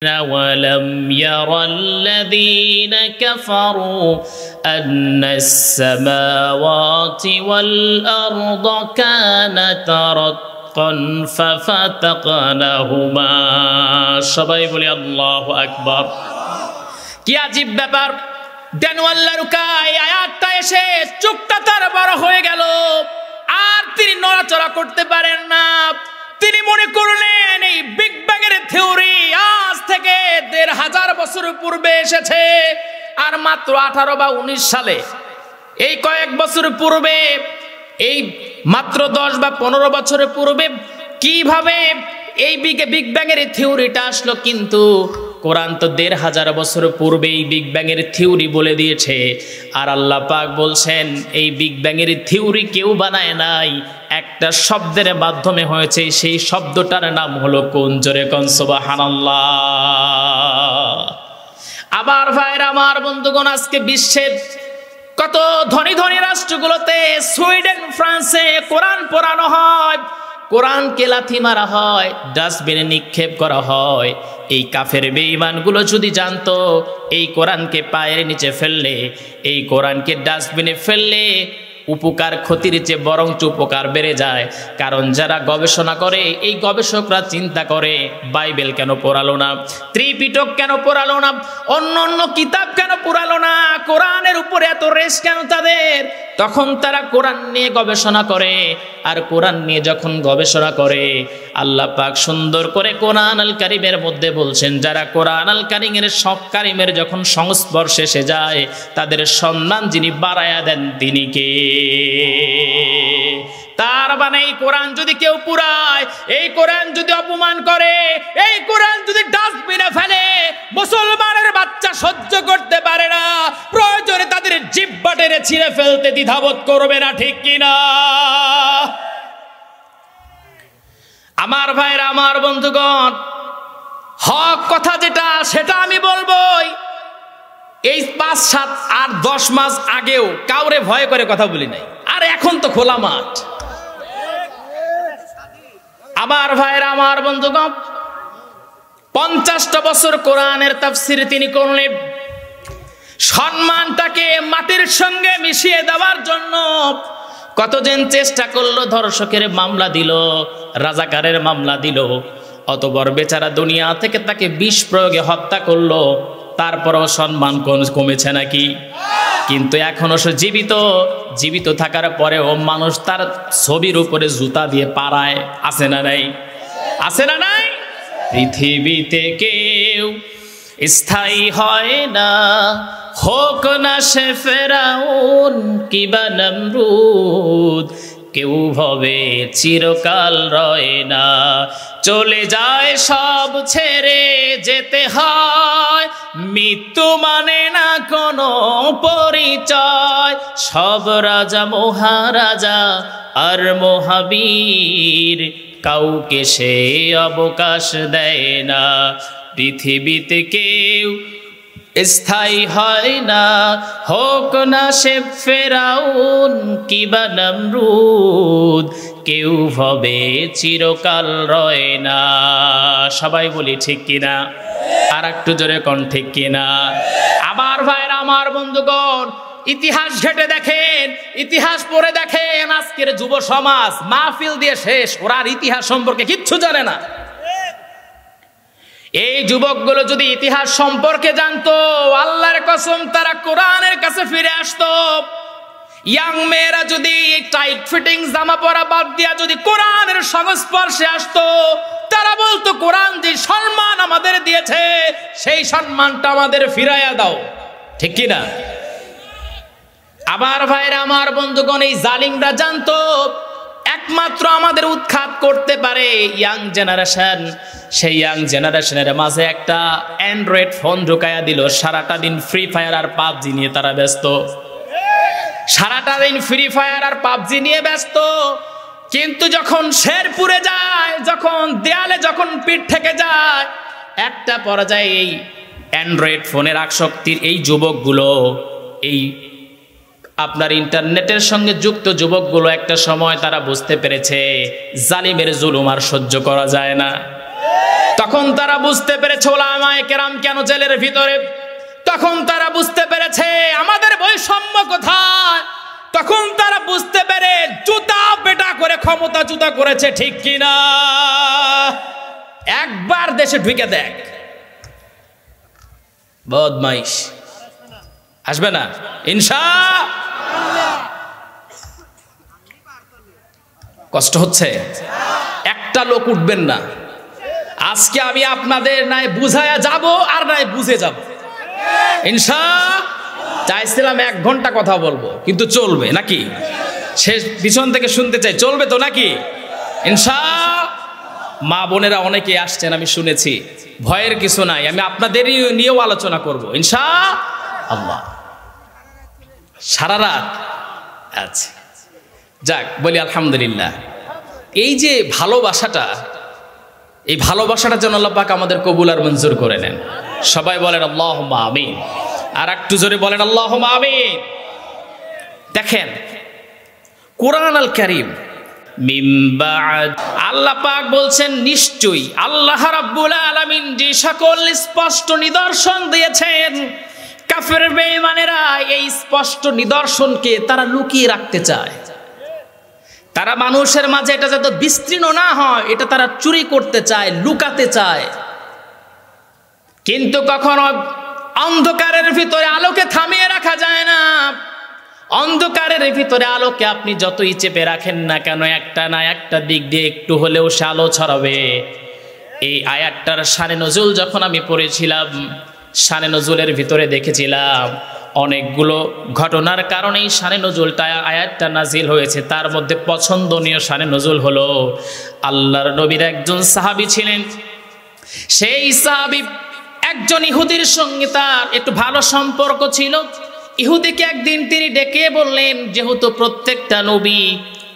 ولم ير الذين كفروا أن السماوات والأرض كانتا رتقا ففتقناهما সবাই বলি আল্লাহু আকবার। কি আজীব ব্যাপার! দেনওয়াল্লার রুকায় আয়াতটা এসে চোখটা তার বড় হয়ে গেল, আর তিনি নড়াচড়া করতে পারেন না। তিনি মনে করলেন এই বিগ ব্যাং এর থিওরি আজ থেকে ১৫০০ বছর পূর্বে এসেছে, আর মাত্র ১৮ বা ১৯ সালে, এই কয়েক বছর পূর্বে, এই মাত্র ১০ বা ১৫ বছরের পূর্বে কিভাবে এই বিগ ব্যাং এর থিওরিটা আসলো? কিন্তু কোরআন তো ১৫০০ বছর পূর্বে এই বিগ ব্যাং এর থিওরি বলে দিয়েছে। আর আল্লাহ পাক বলছেন এই বিগ ব্যাং এর থিওরি কেউ বানায় নাই, একটা শব্দের মাধ্যমে হয়েছে, সেই শব্দটার নাম হলো কোন? জোরে কোন সুবহানাল্লাহ। আবার ভাইরা আমার, বন্ধুগণ, আজকে বিশ্বের কত ধনী ধনী রাষ্ট্রগুলোতে, সুইডেন, ফ্রান্সে কোরআন পড়ানো হয়, কোরআনকে লাথি মারা হয়, ডাস্টবিনে নিক্ষেপ করা হয়। এই কাফের বেঈমানগুলো যদি জানতো এই কোরআনকে পায়ের নিচে ফেললে, এই কোরআনকে ডাস্টবিনে ফেললে উপকার ক্ষতির চেয়ে বরঞ্চ উপকার বেড়ে যায়। কারণ যারা গবেষণা করে, এই গবেষকরা চিন্তা করে বাইবেল কেন পড়ালো না, ত্রিপিটক কেন পড়ালো না, অন্য অন্য কিতাব কেন পড়ালো না, কোরআনের উপরে এত রেশ কেন তাদের? তখন তারা কোরআন নিয়ে গবেষণা করে। আর কোরআন নিয়ে যখন গবেষণা করে, আল্লাহ পাক সুন্দর করে কোরআন আল কারিমের মধ্যে বলছেন, যারা কোরআন আল কারিমের যখন সংস্পর্শে এসে যায়, তাদের সম্মান যিনি বাড়ায়া দেন তিনি কে? তার মানে এই কোরআন যদি কেউ পুরায়, এই কোরআন যদি অপমান করে, এই কোরআন যদি ডাস্টবিনে ফেলে, মুসলমানের বাচ্চা সহ্য করতে পারে না, প্রয়োজনে তাদের জিহ্বা টেনে ছিঁড়ে ফেলতে দ্বিধাবোধ করবে না, ঠিক কিনা? আমার ভাইরা, আমার বন্ধুগণ, হক কথা যেটা, সেটা আমি বলবোই। এই ৫, ৭ আর ১০ মাস আগেও কাউরে ভয় করে কথা বলি নাই, আর এখন তো খোলা মাঠ। আমার ভাইরা, আমার বন্ধুগণ, ৫০টা বছর কোরআনের তাফসীর তিনি করলেন। সম্মানটাকে মাটির সঙ্গে মিশিয়ে দেওয়ার জন্য কতজন চেষ্টা করলো, ধর্ষকের মামলা দিল, রাজাকারের মামলা দিল, অতঃপর বেচারা দুনিয়া থেকে তাকে বিষ প্রয়োগে হত্যা করলো। তারপরও সম্মান কমেছে নাকি? কিন্তু এখনো সে জীবিত থাকার পরেও মানুষ তার ছবির উপরে জুতা দিয়ে পাড়ায়। আছে না নাই? আছে না নাই? পৃথিবীতে কেউ স্থায়ী হয় না, হোক না সে ফেরাউন কিবা নমরুদ, কেউ ভবে চিরকাল রয় না, চলে যায় সব ছেড়ে যেতে হয়, মৃত্যু মানে না কোনো পরিচয়, সব রাজা মহারাজা আর মহাবীর, কাউকে সে অবকাশ দেয় না। পৃথিবীতে কেউ স্থায়ী হয় না, হোক না সে ফেরাউন কিবা নমরুদ, কেউ ভবে চিরকাল রয় না। সবাই বলি ঠিক কিনা? আর একটু জোরে কোন ঠিক কিনা? আবার ভাইরা, আমার বন্ধুগণ, ইতিহাস ঘেটে দেখেন, ইতিহাস পড়ে দেখেন, আজকের যুব সমাজ মাহফিল দিয়ে শেষ, ওরা আর ইতিহাস সম্পর্কে কিচ্ছু জানে না। এই যুবকগুলো যদি ইতিহাস সম্পর্কে জানতো, আল্লাহর কসম তারা কোরআনের কাছে ফিরে আসতো। ইয়াং মেয়েরা যদি টাইট ফিটিং জামা পরা বাদ দিয়া যদি কোরআনের সংস্পর্শে আসতো, তারা বলতো কোরআন যে সম্মান আমাদের দিয়েছে, সেই সম্মানটা আমাদের ফিরাইয়া দাও, ঠিক কিনা? আবার ভাইরা, আমার বন্ধুগণ, এই জালিমরা জানতো একমাত্র আমাদের উৎখাত করতে পারে ইয়াং জেনারেশন। সেই ইয়াং জেনারেশনের মাঝে একটা অ্যান্ড্রয়েড ফোন ঢুকাইয়া দিল, সারাটা দিন ফ্রি ফায়ার আর পাবজি নিয়ে তারা ব্যস্ত, সারাটা দিন ফ্রি ফায়ার আর পাবজি নিয়ে ব্যস্ত। কিন্তু যখন শেরপুরে যায়, যখন দেয়ালে যখন পিঠ থেকে যায়, একটা পর্যায়ে এই অ্যান্ড্রয়েড ফোনের আসক্তির এই যুবকগুলো, এই আপনার ইন্টারনেটের সঙ্গে যুক্ত যুবকগুলো একটা সময় তারা বুঝতে পেরেছে জালিমের জুলুম আর সহ্য করা যায় না। তখন তারা বুঝতে পেরেছে ওলামায়ে কেরাম কেন জেলের ভিতরে, তখন তারা বুঝতে পেরেছে আমাদের বৈষম্য কোথায়, তখন তারা বুঝতে পেরে জুতা পেটা করে ক্ষমতা জুতা করেছে, ঠিক কিনা? একবার দেশে ঢুকে দেখ, বদমাইশ আসবে না ইনশাআল্লাহ। কষ্ট হচ্ছে, একটা লোক উঠবেন না। আজকে আমি আপনাদের নাই বুঝায়া যাব আর নাই বুঝে যাব ইনশাআল্লাহ। চাইছিলাম 1 ঘন্টা কথা বলবো, কিন্তু চলবে নাকি? শেষ পিছন থেকে শুনতে চাই, চলবে তো নাকি ইনশাআল্লাহ? মা বোনেরা অনেকে আসছেন, আমি শুনেছি, ভয়ের কিছু নাই, আমি আপনাদেরই নিয়েও আলোচনা করব ইনশাআল্লাহ। সারা রাত? আচ্ছা, যাক, বলি আলহামদুলিল্লাহ। এই যে ভালোবাসাটা, এই ভালোবাসাটা যেন আল্লাহ পাক আমাদের কবুল আর মঞ্জুর করে নেন। সবাই বলেন আল্লাহুম্মা আমিন। আর একটু জোরে বলেন আল্লাহুম্মা আমিন। দেখেন কোরআন আল কারীম মিন বা'দ, আল্লাহ পাক বলছেন নিশ্চয়ই আল্লাহ রাব্বুল আলামিন যে সকল স্পষ্ট নিদর্শন দিয়েছেন, কাফের বেঈমানেরা এই স্পষ্ট নিদর্শনকে তারা লুকিয়ে রাখতে চায়। তারা মানুষের মাঝে এটা যাতে বিস্তীর্ণ না হয়, এটা তারা চুরি করতে চায়, লুকাতে চায়। কিন্তু কখনো অন্ধকারের ভিতরে আলোকে থামিয়ে রাখা যায় না। অন্ধকারের ভিতরে আলোকে আপনি যতই চেপে রাখেন না কেন, একটা না একটা দিক দিয়ে একটু হলেও সে আলো ছড়াবে। এই আয়াতটার শানে নজুল যখন আমি পড়েছিলাম, শানে নজুলের ভিতরে দেখেছিলাম অনেকগুলো ঘটনার কারণেই শানে নজুলটা আয়াতটা নাজিল হয়েছে। তার মধ্যে পছন্দনীয় শানে নজুল হলো আল্লাহর নবীর একজন সাহাবী ছিলেন। সেই সাহাবী একজন ইহুদির সঙ্গে তার একটু ভালো সম্পর্ক ছিল। ইহুদিকে একদিন তিনি ডেকে বললেন, যেহেতু প্রত্যেকটা নবী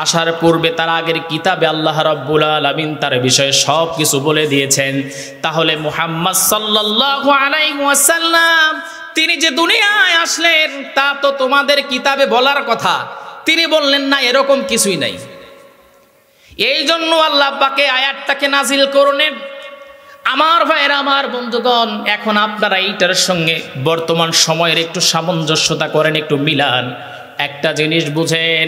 আসার পূর্বে তার আগের কিতাবে আল্লাহ রাব্বুল আলামিন তার বিষয়ে সব কিছু বলে দিয়েছেন, তাহলে মুহাম্মদ সাল্লাল্লাহু আলাইহি ওয়াসাল্লাম তিনি যে দুনিয়ায় আসলেন তা তো তোমাদের কিতাবে বলার কথা। তিনি বললেন না, এরকম কিছুই নাই। এই জন্য আল্লাহ পাকে আয়াতটাকে নাজিল করলেন। আমার ভাইয়েরা, আমার বন্ধুগণ, এখন আপনারা এইটার সঙ্গে বর্তমান সময়ের একটু সামঞ্জস্যতা করেন, একটু মিলান। একটা জিনিস বুঝেন,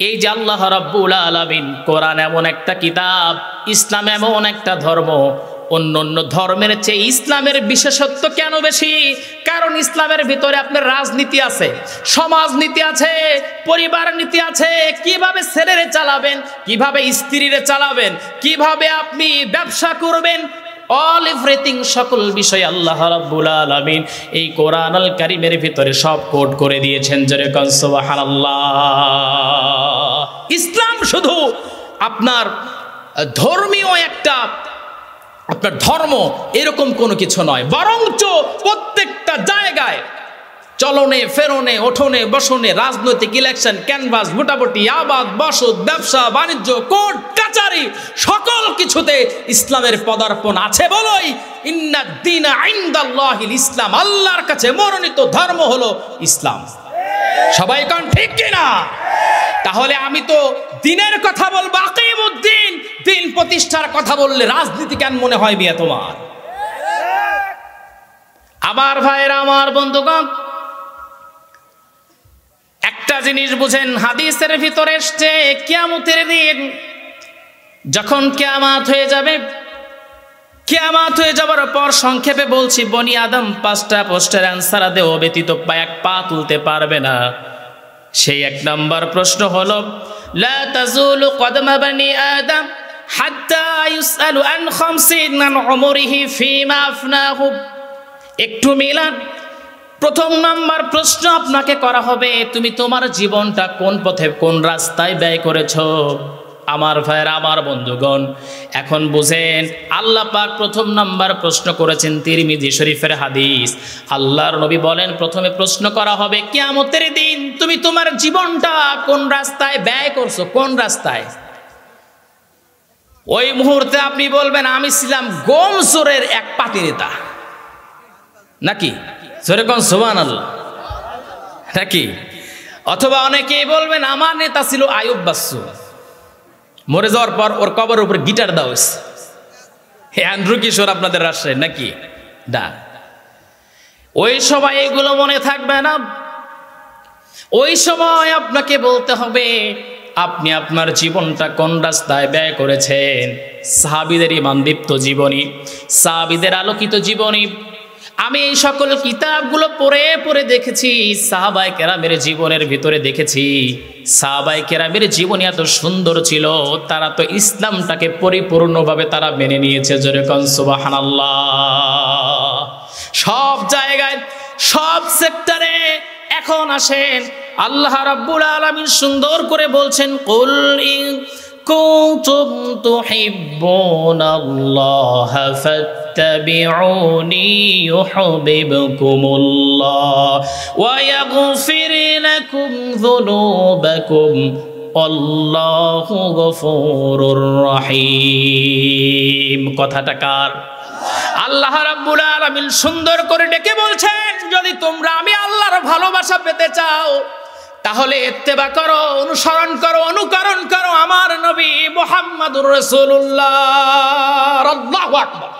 এই যে আল্লাহ রাব্বুল আলামিন, কোরআন এমন একটা কিতাব, ইসলাম এমন একটা ধর্ম, অন্য ধর্মের চেয়ে ইসলামের বিশেষত্ব কেন বেশি? কারণ ইসলামের ভিতরে আপনার রাজনীতি আছে, সমাজনীতি আছে, পরিবার নীতি আছে, কিভাবে ছেলেরে চালাবেন, কিভাবে স্ত্রীরে চালাবেন, কিভাবে আপনি ব্যবসা করবেন, অল এভরিথিং, সকল বিষয় আল্লাহ রাব্বুল আলামিন এই কোরআন আল কারীমের ভিতরে সব কোড করে দিয়েছেন। জোরে কোন সুবহানাল্লাহ। ইসলাম শুধু আপনার ধর্মীয় একটা আপনার ধর্ম এরকম কোনো কিছু নয়, বরঞ্চ প্রত্যেকটা জায়গায় চলনে ফেরনে, ওঠনে বসনে, রাজনৈতিক, ইলেকশন, ক্যানভাস, ভোটাভুটি, আবাদ বসত, ব্যবসা বাণিজ্য, কোর্ট কাচারি, সকল কিছুতে ইসলামের পদার্পণ আছে। বলোই ইন্নাদ দীনা ইনদাল্লাহিল ইসলাম, আল্লাহর কাছে মনোনীত ধর্ম হলো ইসলাম। সবাই কোন ঠিক কিনা? তাহলে আমি তো দিনের কথা বলবো, আকিমুদ্দিন, দিন প্রতিষ্ঠার কথা বললে রাজনীতি কেন মনে হয় বিয়া তোমার? আমার ভাইরা, আমার বন্ধুগণ, একটা জিনিস বুঝেন, হাদিসের ভিতরে এসছে কিয়ামতের দিন যখন কিয়ামত হয়ে যাবে, কিয়ামত হয়ে যাবার পর সংক্ষেপে বলছি, বনি আদম 5টা প্রশ্নের অ্যান্সার দেও ব্যতীত এক পা তুলতে পারবে না। সেই 1 নম্বর প্রশ্ন হলো, লা তাজুলু কদমা বনি আদম হাত্তা ইউসআলু আন খামসিন আন উমরিহি ফিমা আফনাহু। একটু মিলান। প্রথম নাম্বার প্রশ্ন আপনাকে করা হবে, তুমি তোমার জীবনটা কোন পথে, কোন রাস্তায় ব্যয় করেছো? আমার ভাইয়েরা, আমার বন্ধুগণ, এখন বুঝেন, আল্লাহ পাক প্রথম নাম্বার প্রশ্ন করেছেন, তিরমিজি শরীফের হাদিস। আল্লাহর নবী বলেন, প্রথমে প্রশ্ন করা হবে কিয়ামতের দিন তুমি তোমার জীবনটা কোন রাস্তায় ব্যয় করছো, কোন রাস্তায়? ওই মুহূর্তে আপনি বলবেন, আমি ছিলাম গম চোরের এক পাতি নেতা, নাকি? যেরকম সুবহানাল্লাহ, নাকি? অথবা অনেকেই বলবেন, আমার নেতা ছিল আইয়ুব বাচ্চু, মরে যাওয়ার পর ওর কবরের উপরে গিটার দেওয়া হয়েছে, অ্যান্ড্রু কিশোর আপনাদের রাষ্ট্রের নাকি? না, ওই সময় এগুলো মনে থাকবে না। ওই সময় আপনাকে বলতে হবে আপনি আপনার জীবনটা কোন রাস্তায় ব্যয় করেছেন। সাহাবীদের ঈমানদীপ্ত জীবনী, সাহাবীদের আলোকিত জীবনী, আমি এই সকল কিতাবগুলো পড়ে পড়ে দেখেছি, সাহাবায়ে কেরামের জীবনের ভিতরে দেখেছি সাহাবায়ে কেরামের জীবনী এত সুন্দর ছিল, তারা তো ইসলামটাকে পরিপূর্ণভাবে তারা মেনে নিয়েছে। জোরে কোন সুবহানাল্লাহ। সব জায়গায়, সব সেক্টরে। এখন আসেন, আল্লাহ রাব্বুল আলামিন সুন্দর করে বলছেন, কুল ইন কুনতুম তুহিব্বুনাল্লাহা ফাত্তাবিউনি ইউহিব্বুকুমুল্লাহ ওয়া ইয়াগফির লাকুম যুনুবাকুম আল্লাহু গফুরুর রহিম। কথাটা কার? আল্লাহ রাব্বুল আলামিন সুন্দর করে ডেকে বলছেন, যদি তোমরা আমি আল্লাহর ভালোবাসা পেতে চাও তাহলে ইত্তেবা করো, অনুসরণ করো, অনুকরণ করো আমার নবী মুহাম্মদুর রাসূলুল্লাহ। আল্লাহু আকবার।